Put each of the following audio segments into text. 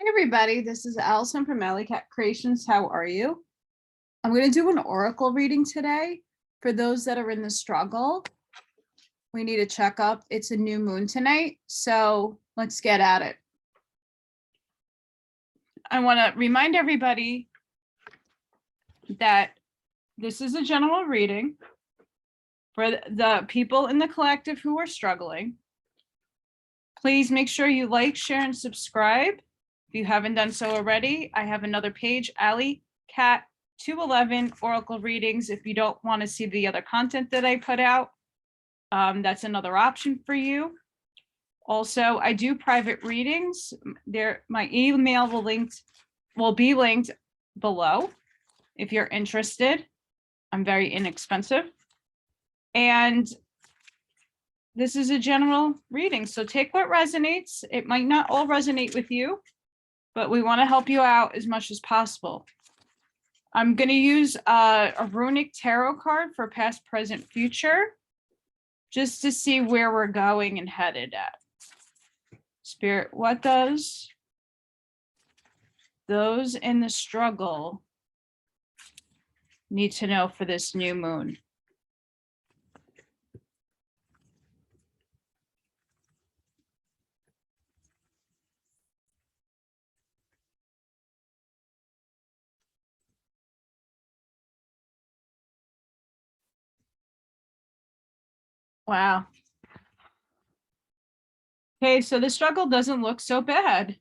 Hey everybody, this is Allison from Allykatkreations. How are you? I'm going to do an oracle reading today for those that are in the struggle. We need a checkup. It's a new moon tonight, so let's get at it. I want to remind everybody that this is a general reading for the people in the collective who are struggling. Please make sure you like, share, and subscribe. If you haven't done so already, I have another page, AllyKat211 Oracle Readings. If you don't want to see the other content that I put out, that's another option for you. Also, I do private readings. My email will be linked below if you're interested. I'm very inexpensive. And this is a general reading, so take what resonates. It might not all resonate with you, but we want to help you out as much as possible. I'm going to use a runic tarot card for past, present, future, just to see where we're going and headed at. Spirit, what does those in the struggle need to know for this new moon? Wow. Okay, so the struggle doesn't look so bad.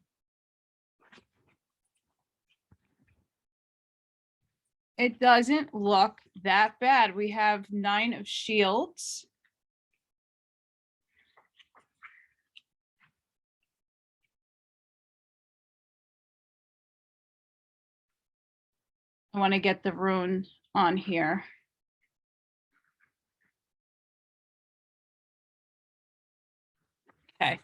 It doesn't look that bad. We have 9 of Shields. I want to get the rune on here. Okay.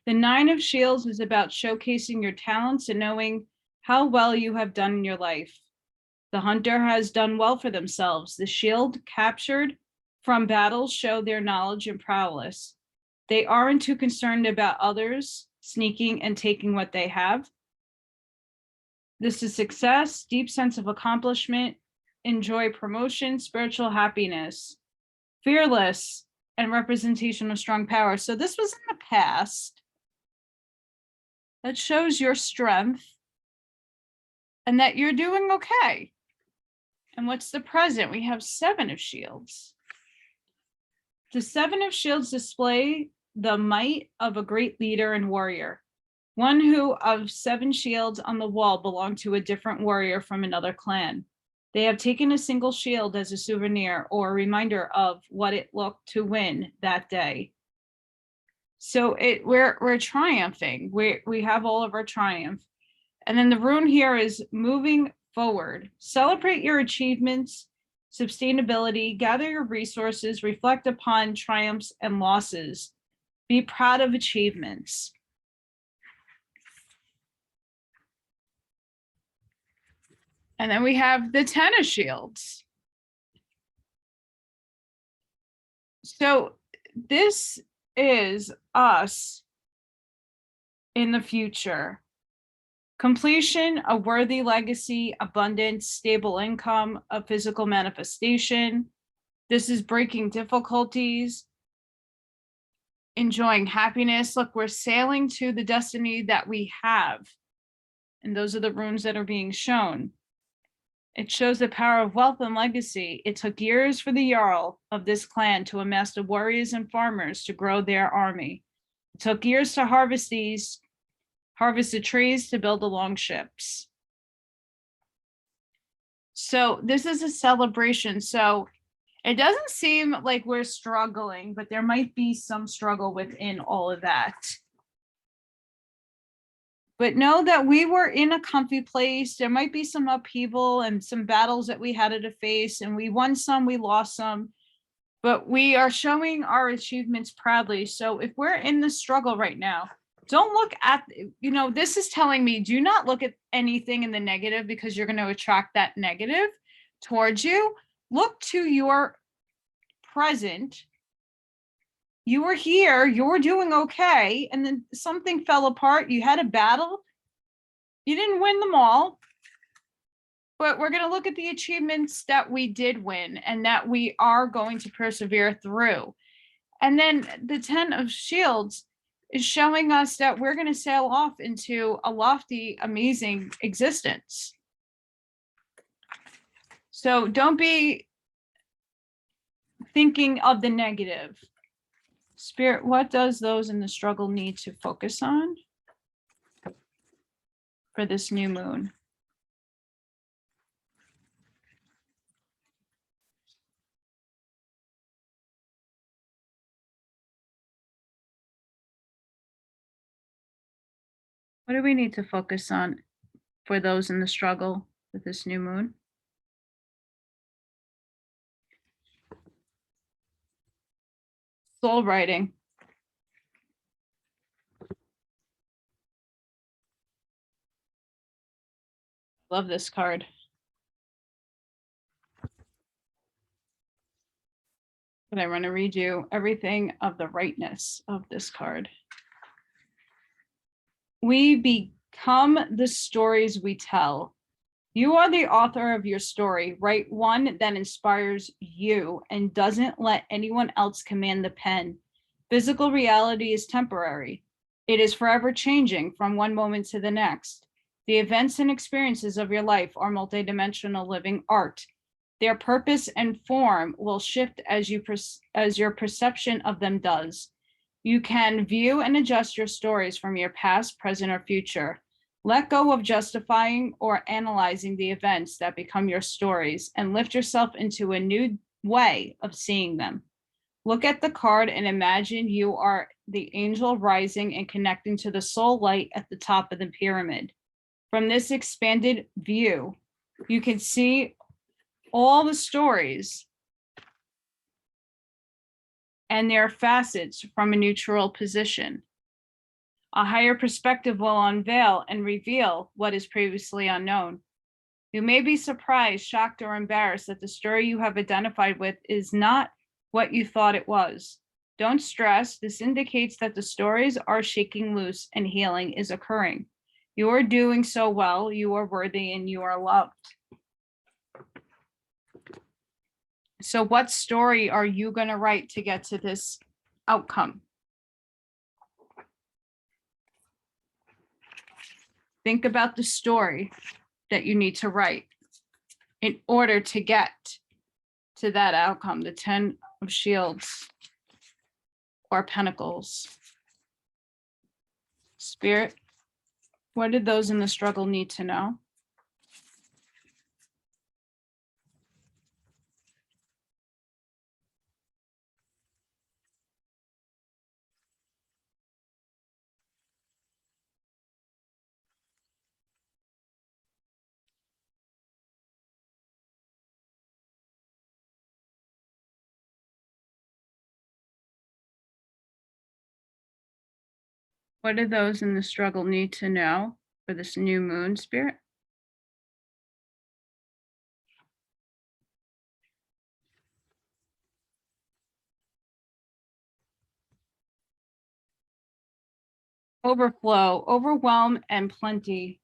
The 9 of Shields is about showcasing your talents and knowing how well you have done in your life. The hunter has done well for themselves. The shield captured from battles show their knowledge and prowess. They aren't too concerned about others sneaking and taking what they have. This is success, deep sense of accomplishment, enjoy promotion, spiritual happiness, fearless, and representation of strong power. So this was in the past. That shows your strength and that you're doing okay. And what's the present? We have 7 of Shields. The 7 of Shields display the might of a great leader and warrior. One who of 7 shields on the wall belonged to a different warrior from another clan. They have taken a single shield as a souvenir or a reminder of what it looked to win that day. So we're triumphing. We have all of our triumph. And then the rune here is moving forward. Celebrate your achievements, sustainability, gather your resources, reflect upon triumphs and losses. Be proud of achievements. And then we have the 10 of Shields. So this is us in the future. Completion, a worthy legacy, abundance, stable income, a physical manifestation. This is breaking difficulties, enjoying happiness. Look, we're sailing to the destiny that we have. And those are the runes that are being shown. It shows the power of wealth and legacy. It took years for the Jarl of this clan to amass the warriors and farmers to grow their army. It took years to harvest the trees to build the long ships. So this is a celebration. So it doesn't seem like we're struggling, but there might be some struggle within all of that. But know that we were in a comfy place. There might be some upheaval and some battles that we had to face, and we won some, we lost some, but we are showing our achievements proudly. So if we're in the struggle right now, don't look at, this is telling me, do not look at anything in the negative because you're going to attract that negative towards you. Look to your present you were here, you were doing okay, and then something fell apart. You had a battle. You didn't win them all, but we're going to look at the achievements that we did win and that we are going to persevere through. And then the 10 of Shields is showing us that we're going to sail off into a lofty, amazing existence. So don't be thinking of the negative. Spirit, what does those in the struggle need to focus on for this new moon? What do we need to focus on for those in the struggle with this new moon? Soul writing. Love this card. But I want to read you everything of the rightness of this card. We become the stories we tell. You are the author of your story. Write one that inspires you and doesn't let anyone else command the pen. Physical reality is temporary. It is forever changing from one moment to the next. The events and experiences of your life are multidimensional living art. Their purpose and form will shift as your perception of them does. You can view and adjust your stories from your past, present, or future. Let go of justifying or analyzing the events that become your stories and lift yourself into a new way of seeing them. Look at the card and imagine you are the angel rising and connecting to the soul light at the top of the pyramid. From this expanded view, you can see all the stories and their facets from a neutral position. A higher perspective will unveil and reveal what is previously unknown. You may be surprised, shocked, or embarrassed that the story you have identified with is not what you thought it was. Don't stress. This indicates that the stories are shaking loose and healing is occurring. You are doing so well. You are worthy and you are loved. So what story are you going to write to get to this outcome? Think about the story that you need to write in order to get to that outcome, the 10 of Shields or Pentacles. Spirit, what did those in the struggle need to know? What do those in the struggle need to know for this new moon, Spirit? Overflow, overwhelm, and plenty.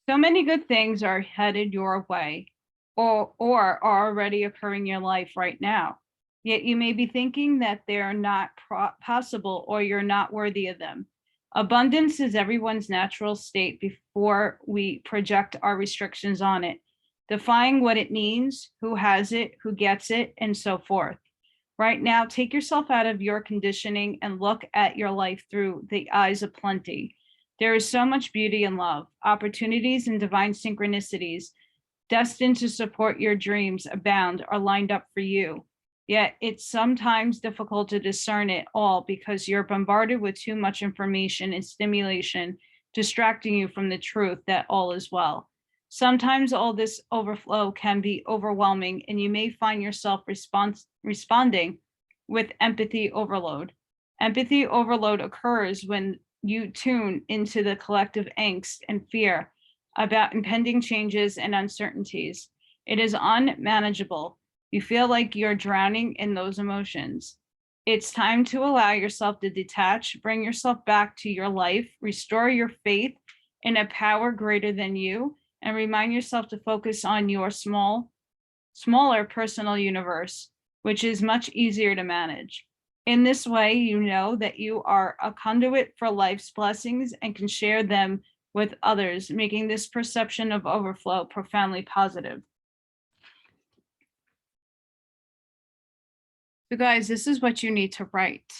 So many good things are headed your way or are already occurring in your life right now. Yet you may be thinking that they're not possible or you're not worthy of them. Abundance is everyone's natural state before we project our restrictions on it, define what it means, who has it, who gets it, and so forth. Right now, take yourself out of your conditioning and look at your life through the eyes of plenty. There is so much beauty and love, opportunities and divine synchronicities destined to support your dreams abound are lined up for you. Yet it's sometimes difficult to discern it all because you're bombarded with too much information and stimulation, distracting you from the truth that all is well. Sometimes all this overflow can be overwhelming and you may find yourself responding with empathy overload. Empathy overload occurs when you tune into the collective angst and fear about impending changes and uncertainties. It is unmanageable. You feel like you're drowning in those emotions. It's time to allow yourself to detach, bring yourself back to your life, restore your faith in a power greater than you, and remind yourself to focus on your smaller personal universe, which is much easier to manage. In this way, you know that you are a conduit for life's blessings and can share them with others, making this perception of overflow profoundly positive. So guys, this is what you need to write.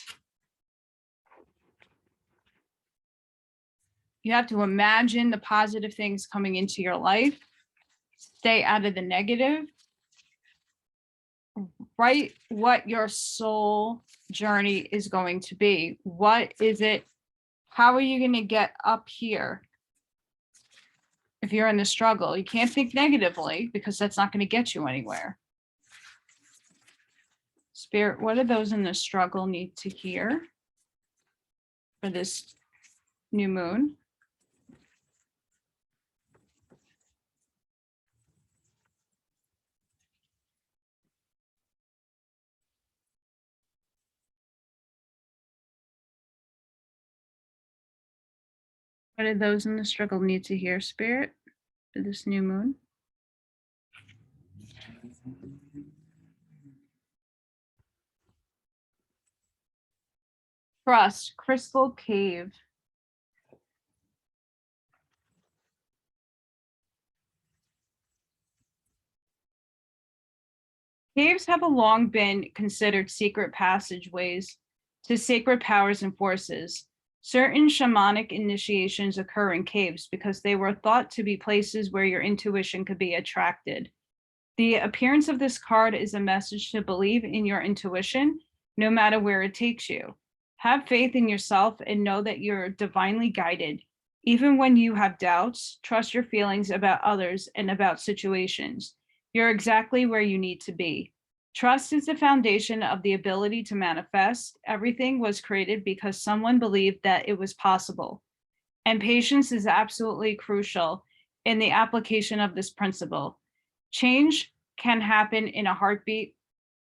You have to imagine the positive things coming into your life. Stay out of the negative. Write what your soul journey is going to be. What is it? How are you going to get up here? If you're in the struggle, you can't think negatively because that's not going to get you anywhere. Spirit, what do those in the struggle need to hear for this new moon? What do those in the struggle need to hear, Spirit, for this new moon? Trust, crystal cave. Caves have long been considered secret passageways to sacred powers and forces. Certain shamanic initiations occur in caves because they were thought to be places where your intuition could be attracted. The appearance of this card is a message to believe in your intuition, no matter where it takes you. Have faith in yourself and know that you're divinely guided. Even when you have doubts, trust your feelings about others and about situations. You're exactly where you need to be. Trust is the foundation of the ability to manifest. Everything was created because someone believed that it was possible. And patience is absolutely crucial in the application of this principle. Change can happen in a heartbeat.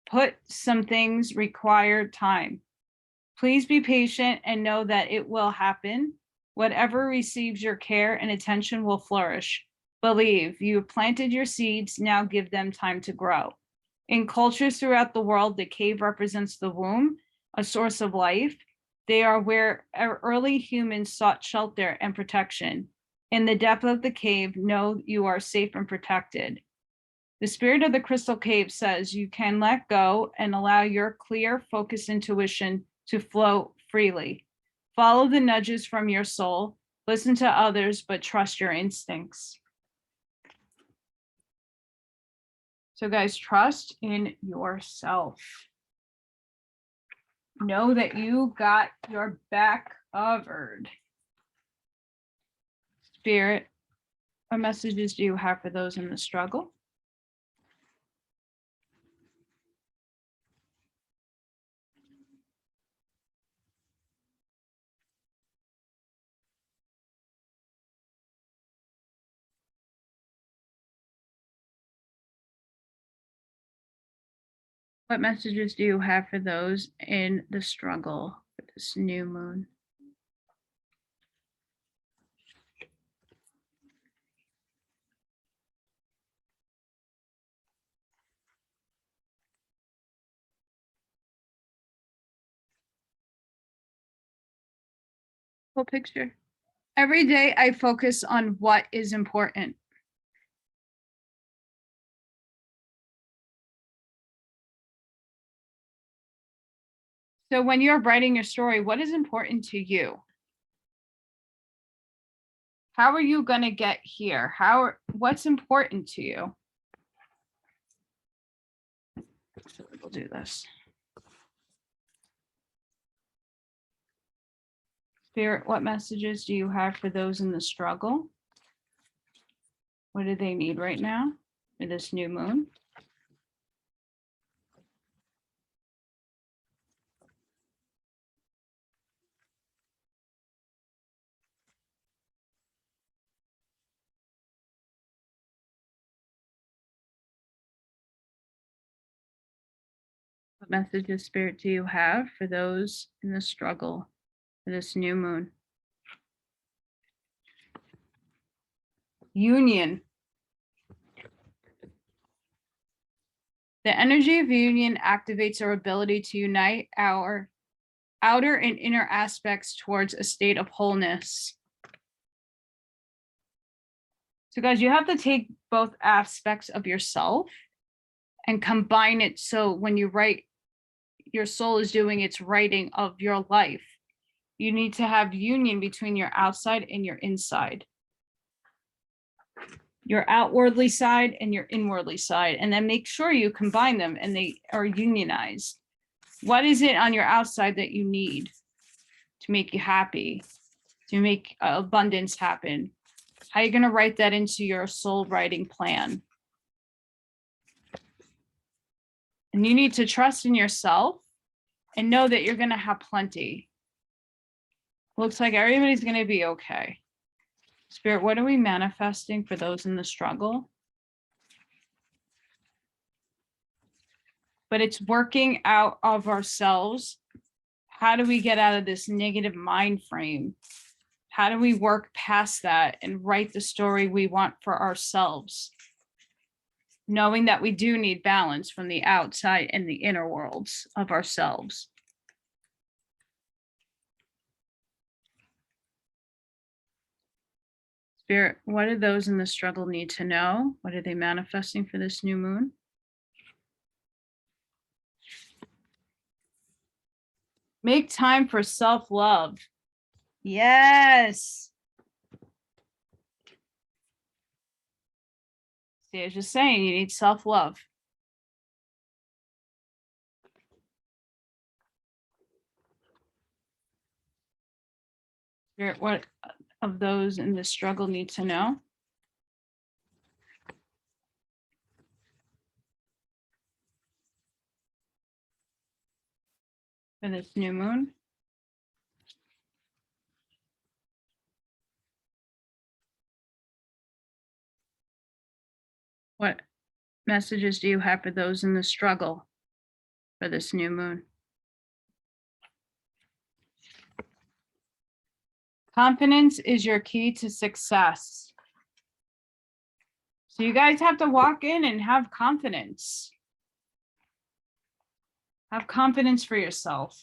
Put some things require time. Please be patient and know that it will happen. Whatever receives your care and attention will flourish. Believe you have planted your seeds, now give them time to grow. In cultures throughout the world, the cave represents the womb, a source of life. They are where early humans sought shelter and protection. In the depth of the cave, know you are safe and protected. The spirit of the crystal cave says you can let go and allow your clear, focused intuition to flow freely. Follow the nudges from your soul, listen to others, but trust your instincts. So guys, trust in yourself. Know that you got your back covered. Spirit, what messages do you have for those in the struggle? What messages do you have for those in the struggle for this new moon? Full picture. Every day I focus on what is important. So when you're writing your story, what is important to you? How are you going to get here? What's important to you? We'll do this. Spirit, what messages do you have for those in the struggle? What do they need right now for this new moon? What messages, Spirit, do you have for those in the struggle for this new moon? Union. The energy of union activates our ability to unite our outer and inner aspects towards a state of wholeness. So guys, you have to take both aspects of yourself and combine it. So when you write, your soul is doing its writing of your life. You need to have union between your outside and your inside. Your outwardly side and your inwardly side, and then make sure you combine them and they are unionized. What is it on your outside that you need to make you happy, to make abundance happen? How are you going to write that into your soul writing plan? And you need to trust in yourself and know that you're going to have plenty. Looks like everybody's going to be okay. Spirit, what are we manifesting for those in the struggle? But it's working out of ourselves. How do we get out of this negative mind frame? How do we work past that and write the story we want for ourselves? Knowing that we do need balance from the outside and the inner worlds of ourselves. Spirit, what do those in the struggle need to know? What are they manifesting for this new moon? Make time for self-love. Yes. See, I was just saying, you need self-love. Spirit, what of those in the struggle need to know? For this new moon? What messages do you have for those in the struggle for this new moon? Confidence is your key to success. So you guys have to walk in and have confidence. Have confidence for yourself.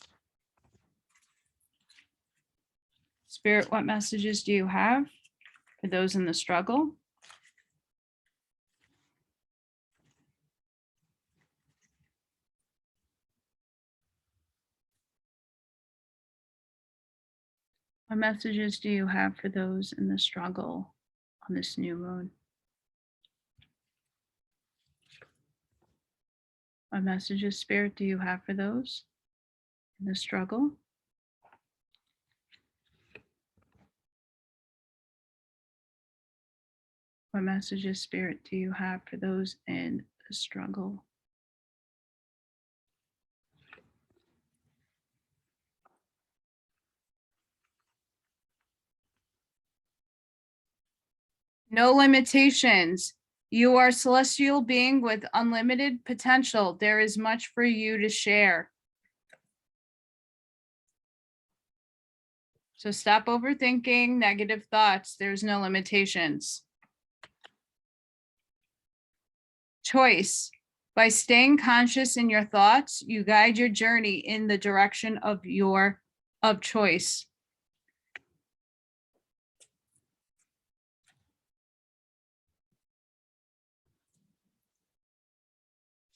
Spirit, what messages do you have for those in the struggle? What messages do you have for those in the struggle on this new moon? What messages, Spirit, do you have for those in the struggle? What messages, Spirit, do you have for those in the struggle? No limitations. You are a celestial being with unlimited potential. There is much for you to share. So stop overthinking negative thoughts. There's no limitations. Choice. By staying conscious in your thoughts, you guide your journey in the direction of choice.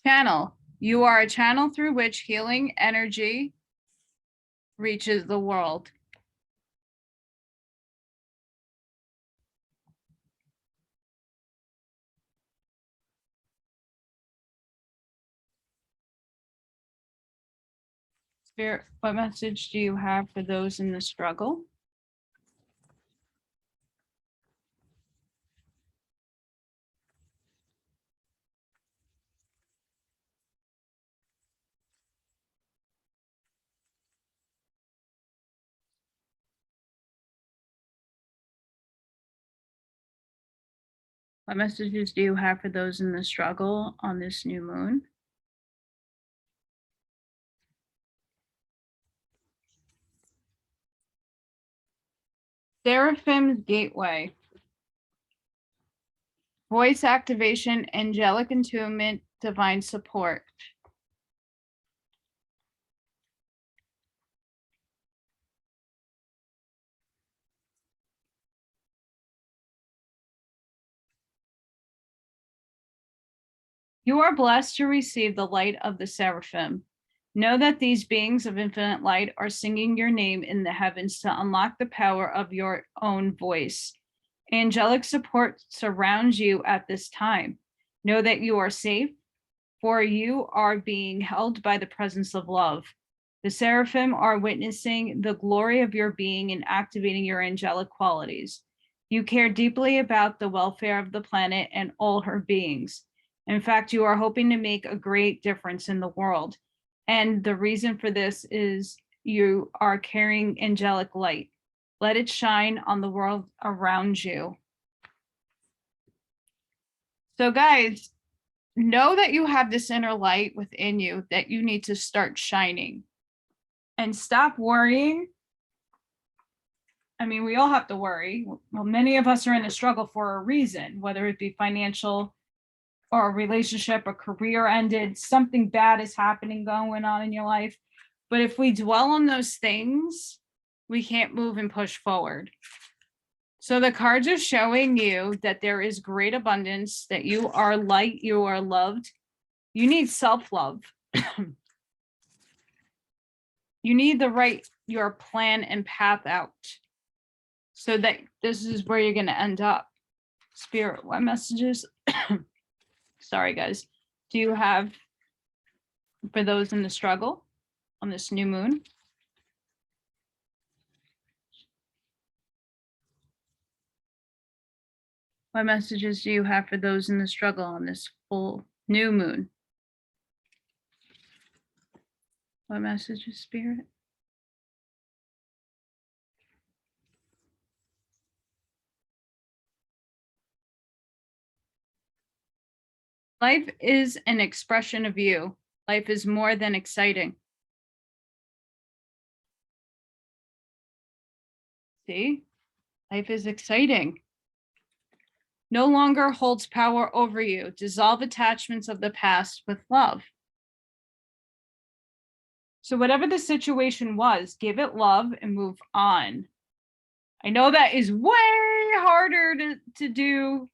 Channel. You are a channel through which healing energy reaches the world. Spirit, what message do you have for those in the struggle? What messages do you have for those in the struggle on this new moon? Seraphim's gateway. Voice activation, angelic attunement, divine support. You are blessed to receive the light of the seraphim. Know that these beings of infinite light are singing your name in the heavens to unlock the power of your own voice. Angelic support surrounds you at this time. Know that you are safe, for you are being held by the presence of love. The seraphim are witnessing the glory of your being and activating your angelic qualities. You care deeply about the welfare of the planet and all her beings. In fact, you are hoping to make a great difference in the world. And the reason for this is you are carrying angelic light. Let it shine on the world around you. So guys, know that you have this inner light within you that you need to start shining and stop worrying. I mean, we all have to worry. Well, many of us are in a struggle for a reason, whether it be financial or a relationship, a career ended, something bad is happening going on in your life. But if we dwell on those things, we can't move and push forward. So the cards are showing you that there is great abundance, that you are light, you are loved. You need self-love. You need to write your plan and path out so that this is where you're going to end up. Spirit, what messages? Sorry, guys. Do you have for those in the struggle on this new moon? What messages do you have for those in the struggle on this full new moon? What messages, Spirit? Life is an expression of you. Life is more than exciting. See? Life is exciting. No longer holds power over you. Dissolve attachments of the past with love. So whatever the situation was, give it love and move on. I know that is way harder to do.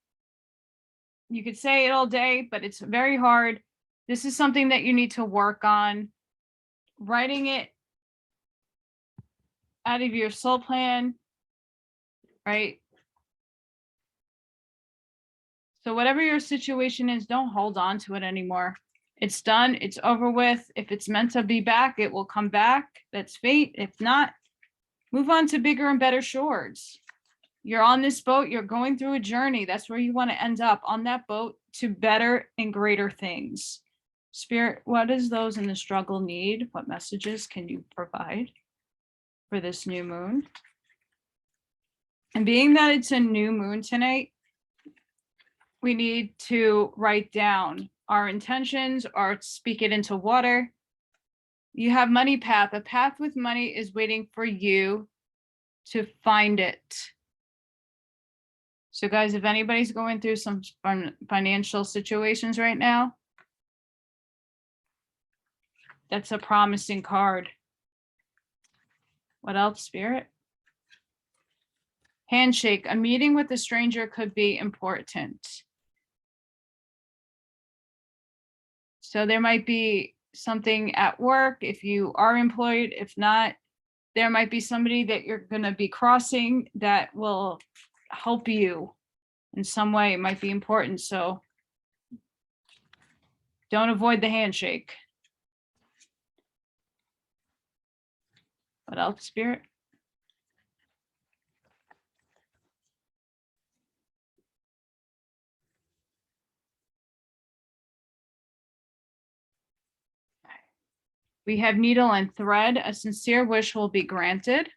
You could say it all day, but it's very hard. This is something that you need to work on. Writing it out of your soul plan, right? So whatever your situation is, don't hold on to it anymore. It's done. It's over with. If it's meant to be back, it will come back. That's fate. If not, move on to bigger and better shores. You're on this boat. You're going through a journey. That's where you want to end up, on that boat to better and greater things. Spirit, what does those in the struggle need? What messages can you provide for this new moon? And being that it's a new moon tonight, we need to write down our intentions or speak it into water. You have money path. A path with money is waiting for you to find it. So guys, if anybody's going through some financial situations right now, that's a promising card. What else, Spirit? Handshake. A meeting with a stranger could be important. So there might be something at work if you are employed. If not, there might be somebody that you're going to be crossing that will help you in some way. It might be important. So don't avoid the handshake. What else, Spirit? We have needle and thread. A sincere wish will be granted.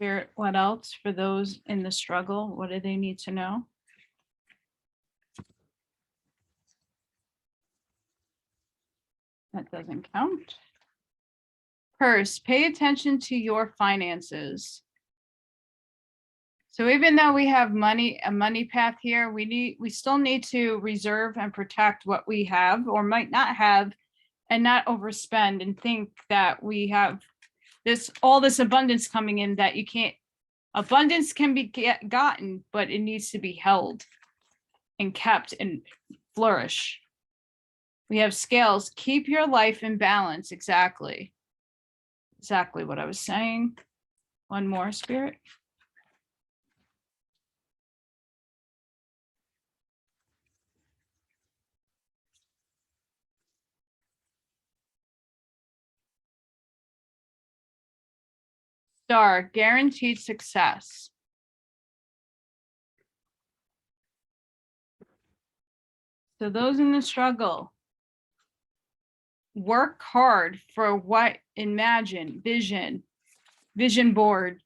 Spirit, what else for those in the struggle? What do they need to know? That doesn't count. Purse, pay attention to your finances. So even though we have money, a money path here, we still need to reserve and protect what we have or might not have, and not overspend and think that we have all this abundance coming in that you can't. Abundance can be gotten, but it needs to be held and kept and flourish. We have scales. Keep your life in balance. Exactly what I was saying. One more, Spirit. Star, guaranteed success. So those in the struggle, work hard for what, imagine, vision board.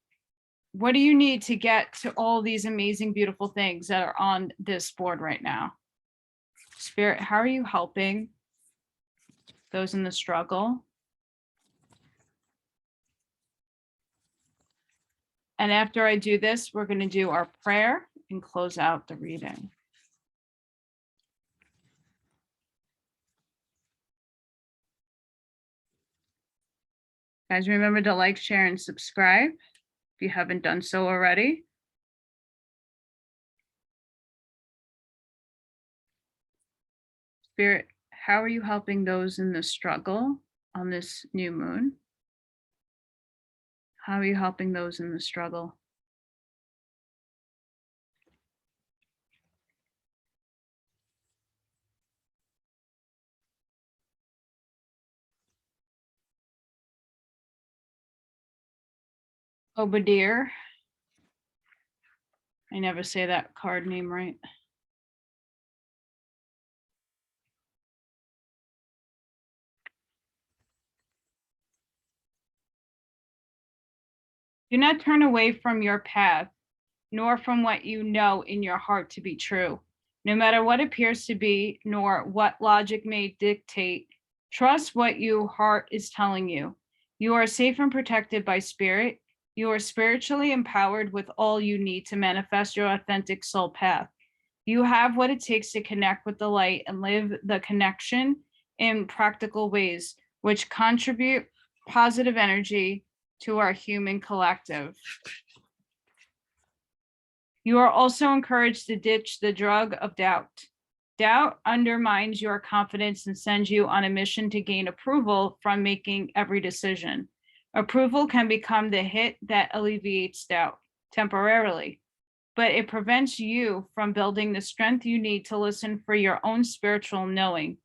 What do you need to get to all these amazing, beautiful things that are on this board right now? Spirit, how are you helping those in the struggle? And after I do this, we're going to do our prayer and close out the reading. Guys, remember to like, share, and subscribe if you haven't done so already. Spirit, how are you helping those in the struggle on this new moon? How are you helping those in the struggle? Obadiah. I never say that card name right. Do not turn away from your path, nor from what you know in your heart to be true. No matter what appears to be, nor what logic may dictate, trust what your heart is telling you. You are safe and protected by spirit. You are spiritually empowered with all you need to manifest your authentic soul path. You have what it takes to connect with the light and live the connection in practical ways, which contribute positive energy to our human collective. You are also encouraged to ditch the drug of doubt. Doubt undermines your confidence and sends you on a mission to gain approval from making every decision. Approval can become the hit that alleviates doubt temporarily, but it prevents you from building the strength you need to listen for your own spiritual knowing.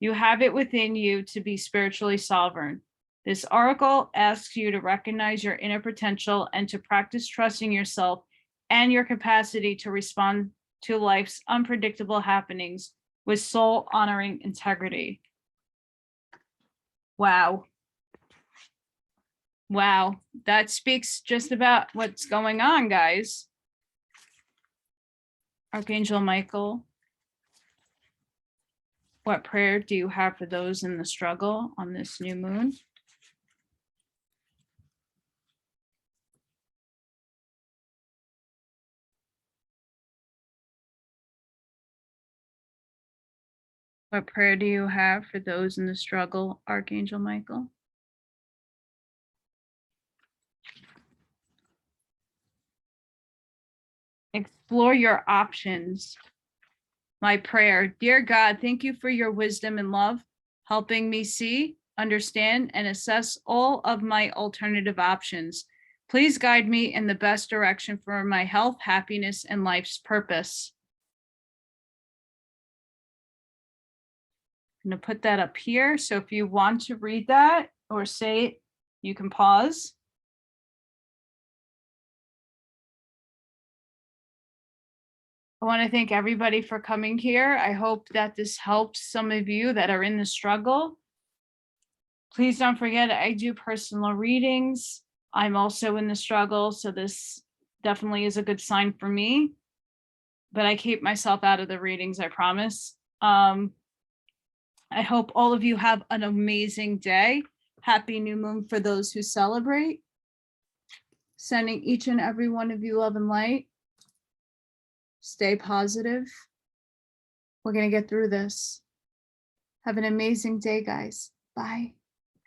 You have it within you to be spiritually sovereign. This oracle asks you to recognize your inner potential and to practice trusting yourself and your capacity to respond to life's unpredictable happenings with soul-honoring integrity. Wow. Wow, that speaks just about what's going on, guys. Archangel Michael, what prayer do you have for those in the struggle on this new moon? What prayer do you have for those in the struggle, Archangel Michael? Explore your options. My prayer, dear God, thank you for your wisdom and love, helping me see, understand, and assess all of my alternative options. Please guide me in the best direction for my health, happiness, and life's purpose. I'm going to put that up here. So if you want to read that or say it, you can pause. I want to thank everybody for coming here. I hope that this helped some of you that are in the struggle. Please don't forget, I do personal readings. I'm also in the struggle, so this definitely is a good sign for me. But I keep myself out of the readings, I promise. I hope all of you have an amazing day. Happy new moon for those who celebrate. Sending each and every one of you love and light. Stay positive. We're going to get through this. Have an amazing day, guys. Bye.